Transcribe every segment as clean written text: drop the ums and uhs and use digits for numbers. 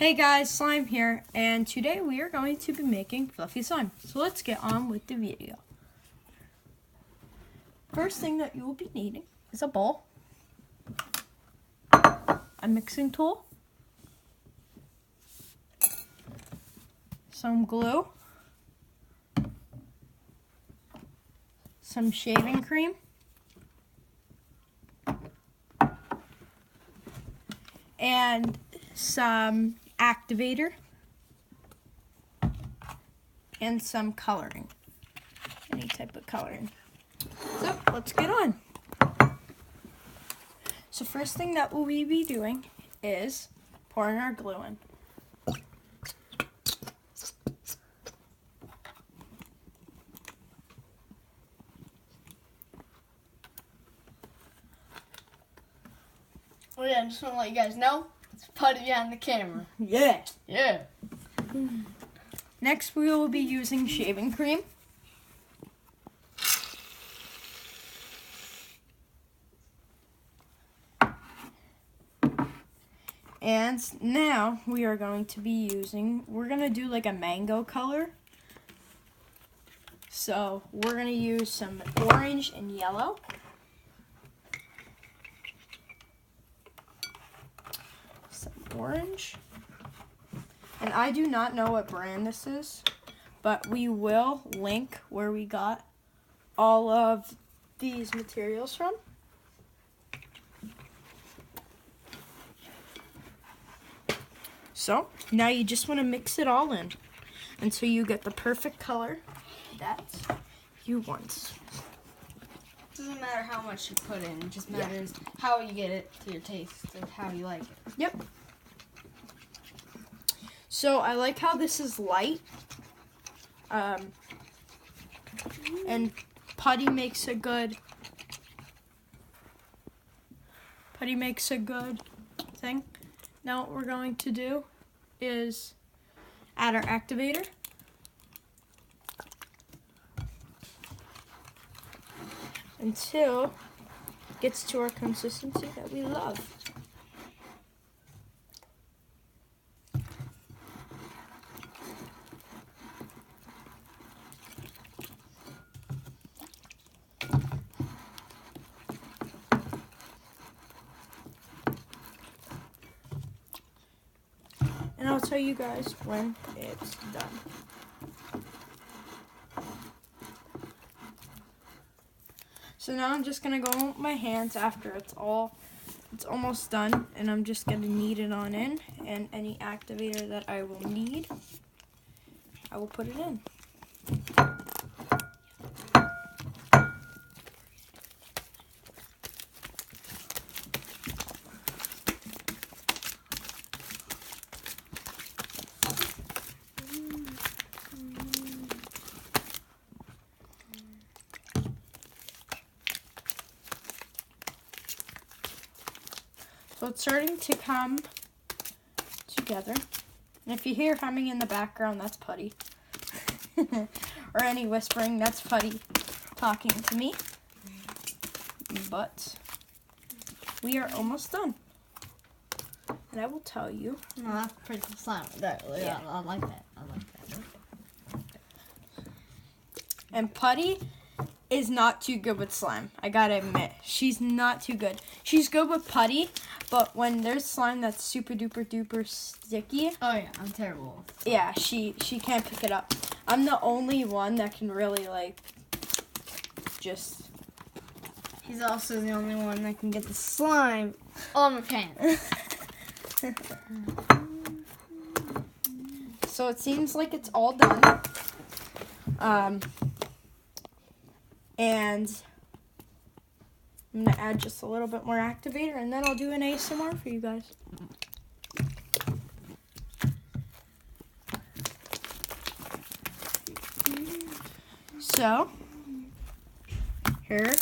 Hey guys, Slime here, and today we are going to be making fluffy slime. So let's get on with the video. First thing that you will be needing is a bowl, a mixing tool, some glue, some shaving cream, and some activator, and some coloring, any type of coloring. So let's get on. So first thing that we'll be doing is pouring our glue in. Oh yeah, I just want to let you guys know, it's Putty behind the camera. Yeah. Yeah. Next we will be using shaving cream. And now we are going to be we're going to do like a mango color. So we're going to use some orange and yellow. Some orange. And I do not know what brand this is, but we will link where we got all of these materials from. So now you just want to mix it all in until you get the perfect color that you want. Doesn't matter how much you put in, it just matters how you get it to your taste and how you like it. Yep. So I like how this is light. And putty makes a good thing. Now what we're going to do is add our activator. Until it gets to our consistency that we love. And I'll tell you guys when it's done. So now I'm just gonna go with my hands after it's almost done, and I'm just gonna knead it on in, and any activator that I will need, I will put it in. So it's starting to come together. And if you hear humming in the background, that's Putty. Or any whispering, that's Putty talking to me. But we are almost done. And I will tell you. No, that's pretty cool slime. Yeah. I like that. And Putty is not too good with slime. I gotta admit, she's not too good. She's good with putty, but when there's slime that's super duper duper sticky, oh yeah, I'm terrible. Yeah, she can't pick it up. I'm the only one that can really just. He's also the only one that can get the slime on my pants. So it seems like it's all done. And I'm going to add just a little bit more activator, and then I'll do an ASMR for you guys. So, here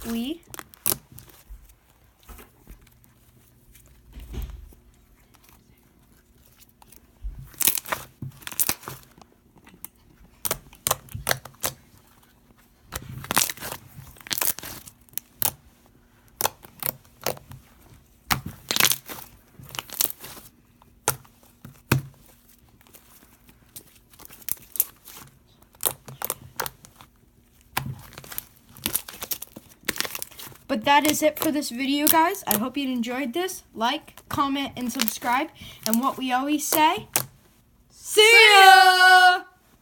we But that is it for this video, guys. I hope you enjoyed this. Like, comment, and subscribe. And what we always say, see ya!